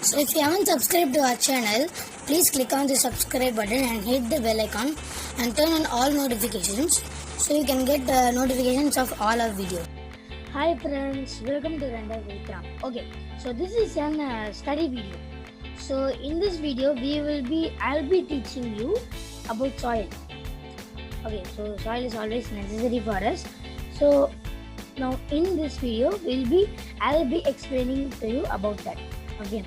So if you haven't subscribed to our channel, please click on the subscribe button and hit the bell icon and turn on all notifications so you can get the notifications of all our videos. Hi friends, welcome to Randa Vikram. Okay, so this is an study video. So in this video I'll be teaching you about soil. Okay, so soil is always necessary for us. So now in this video I'll be explaining to you about that. Okay.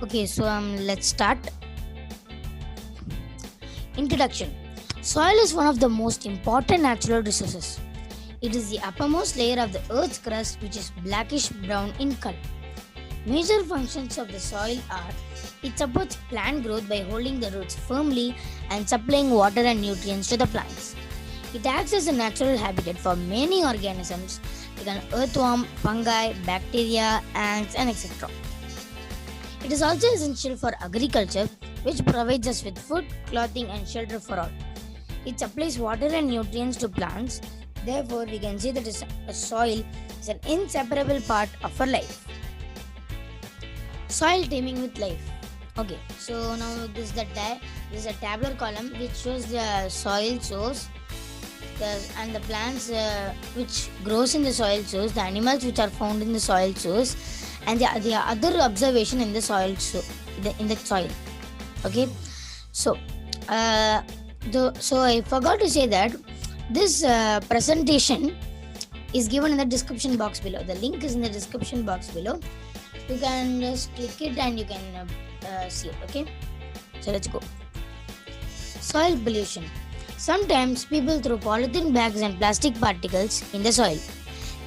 Okay, so let's start. Introduction. Soil is one of the most important natural resources. It is the uppermost layer of the earth's crust, which is blackish brown in color. Major functions of the soil are: it supports plant growth by holding the roots firmly and supplying water and nutrients to the plants. It acts as a natural habitat for many organisms like an earthworm, fungi, bacteria, ants, and etc. It is also essential for agriculture, which provides us with food, clothing, and shelter for all. It supplies water and nutrients to plants. Therefore, we can say that a soil is an inseparable part of our life. Soil teeming with life. Okay, so now this is a tabular column which shows the soil source and the plants which grows in the soil source, the animals which are found in the soil source, and the other observation in the soil in the soil. Okay, so so I forgot to say that this presentation is given in the description box below. The link is in the description box below. You can just click it and you can see it. Okay, so let's go. Soil pollution. Sometimes people throw polythene bags and plastic particles in the soil.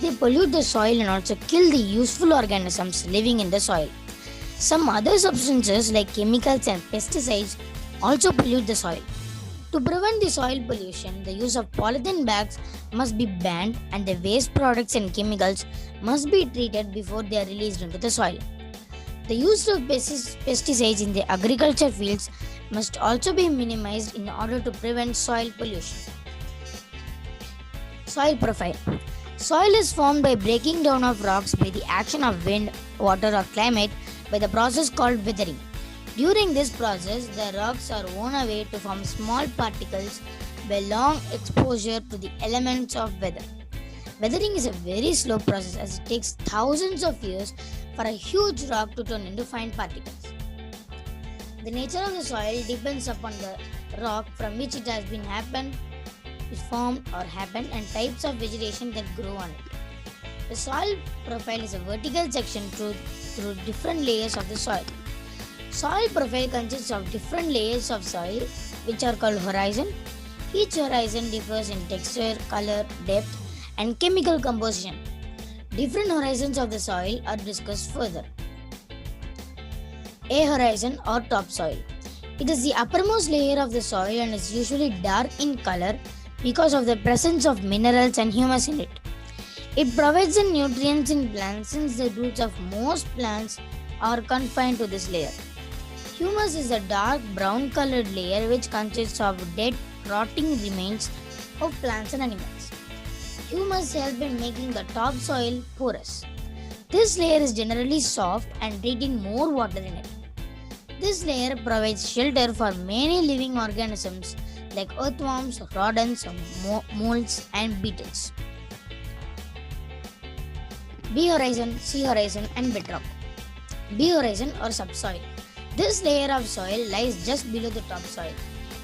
They pollute the soil and also kill the useful organisms living in the soil. Some other substances like chemicals and pesticides also pollute the soil. To prevent the soil pollution, the use of polythene bags must be banned and the waste products and chemicals must be treated before they are released into the soil. The use of pesticides in the agriculture fields must also be minimized in order to prevent soil pollution. Soil profile. Soil is formed by breaking down of rocks by the action of wind, water, or climate by the process called weathering. During this process, the rocks are worn away to form small particles by long exposure to the elements of weather. Weathering is a very slow process as it takes thousands of years for a huge rock to turn into fine particles. The nature of the soil depends upon the rock from which it has been formed or happened, and types of vegetation that grow on it. The soil profile is a vertical section through different layers of the soil. Soil profile consists of different layers of soil which are called horizon. Each horizon differs in texture, color, depth, and chemical composition. Different horizons of the soil are discussed further. A horizon or topsoil. It is the uppermost layer of the soil and is usually dark in color because of the presence of minerals and humus in it. It provides the nutrients in plants since the roots of most plants are confined to this layer. Humus is a dark brown colored layer which consists of dead, rotting remains of plants and animals. Humus helps in making the topsoil porous. This layer is generally soft and retaining more water in it. This layer provides shelter for many living organisms like earthworms, rodents, molds, and beetles. B horizon, C horizon, and bedrock. B horizon or subsoil. This layer of soil lies just below the topsoil.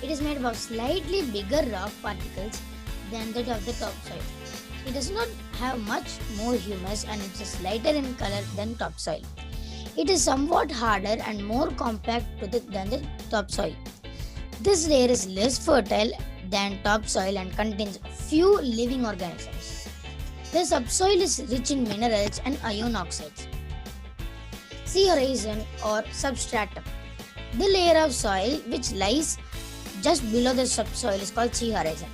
It is made up of slightly bigger rock particles than that of the topsoil. It does not have much more humus and it is lighter in color than topsoil. It is somewhat harder and more compact than the topsoil. This layer is less fertile than topsoil and contains few living organisms. The subsoil is rich in minerals and iron oxides. C horizon or substratum. The layer of soil which lies just below the subsoil is called C horizon.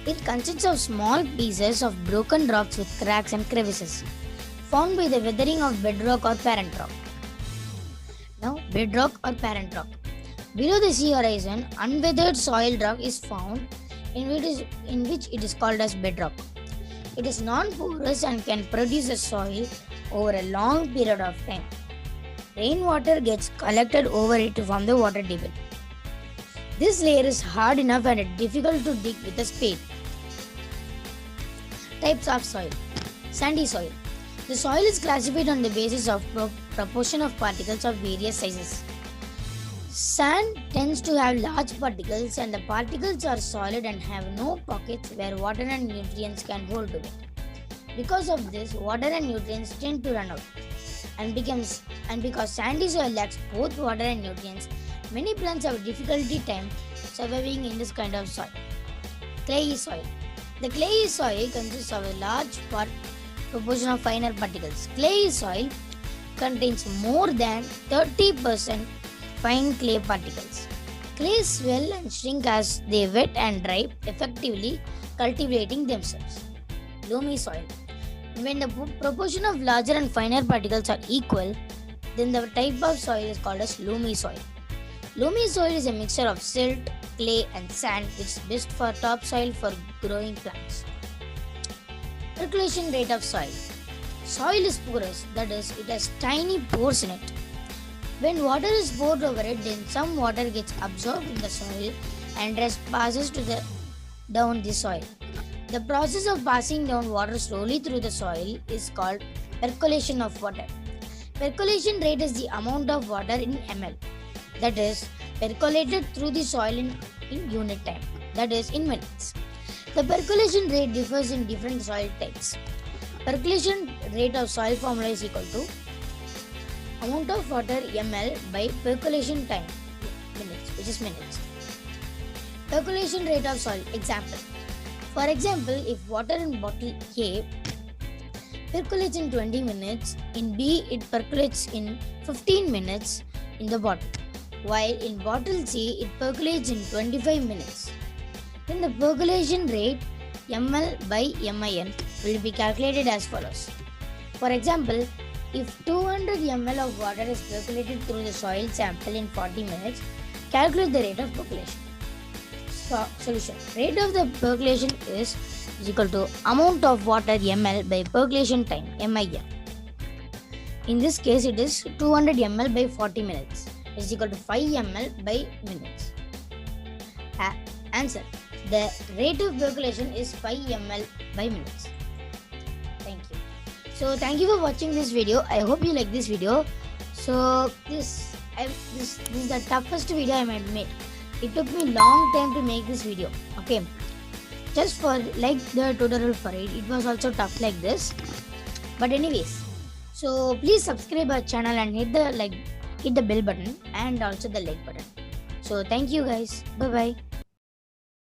It consists of small pieces of broken rocks with cracks and crevices, formed by the weathering of bedrock or parent rock. Now, bedrock or parent rock. Below the sea horizon, unweathered soil rock is found in which it is called as bedrock. It is non-porous and can produce a soil over a long period of time. Rainwater gets collected over it to form the water table. This layer is hard enough and difficult to dig with a spade. Types of soil. Sandy soil. The soil is classified on the basis of proportion of particles of various sizes. Sand tends to have large particles and the particles are solid and have no pockets where water and nutrients can hold to it. Because of this, water and nutrients tend to run out. And because sandy soil lacks both water and nutrients, many plants have a difficulty time surviving in this kind of soil. Clayey soil. The clayey soil consists of a large proportion of finer particles. Clayey soil contains more than 30% fine clay particles. Clays swell and shrink as they wet and dry, effectively cultivating themselves. Loamy soil. When the proportion of larger and finer particles are equal, then the type of soil is called as loamy soil. Loamy soil is a mixture of silt, clay and sand which is best for topsoil for growing plants. Percolation rate of soil. Soil is porous, that is, it has tiny pores in it. When water is poured over it, then some water gets absorbed in the soil and rest passes down the soil. The process of passing down water slowly through the soil is called percolation of water. Percolation rate is the amount of water in ml, that is, percolated through the soil in unit time, that is, in minutes. The percolation rate differs in different soil types. Percolation rate of soil formula is equal to amount of water ml by percolation time minutes, which is minutes. Percolation rate of soil. Example. For example, if water in bottle A percolates in 20 minutes, in B it percolates in 15 minutes in the bottle, while in bottle C it percolates in 25 minutes. Then the percolation rate ml by min will be calculated as follows. For example, if 200 ml of water is percolated through the soil sample in 40 minutes, calculate the rate of percolation. Solution. Rate of the percolation is equal to amount of water ml by percolation time min. In this case, it is 200 ml by 40 minutes is equal to 5 ml by minutes. Answer. The rate of percolation is 5 ml by minutes. Thank you. So thank you for watching this video. I hope you like this video. So this is the toughest video I made. It took me long time to make this video. Okay, just for like the tutorial for it was also tough like this. But anyways, so please subscribe our channel and hit the bell button and also the like button. So thank you guys. Bye bye.